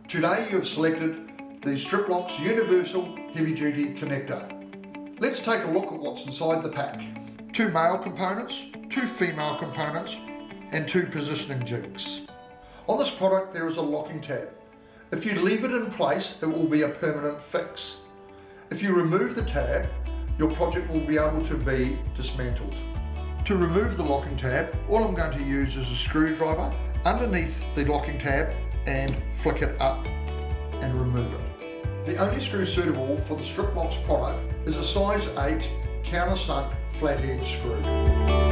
Today you have selected the Striplox Universal Heavy-Duty Connector. Let's take a look at what's inside the pack. 2 male components, 2 female components, and 2 positioning jigs. On this product there is a locking tab. If you leave it in place, it will be a permanent fix. If you remove the tab, your project will be able to be dismantled. To remove the locking tab, all I'm going to use is a screwdriver underneath the locking tab and flick it up and remove it. The only screw suitable for the Striplox product is a size 8 countersunk flathead screw.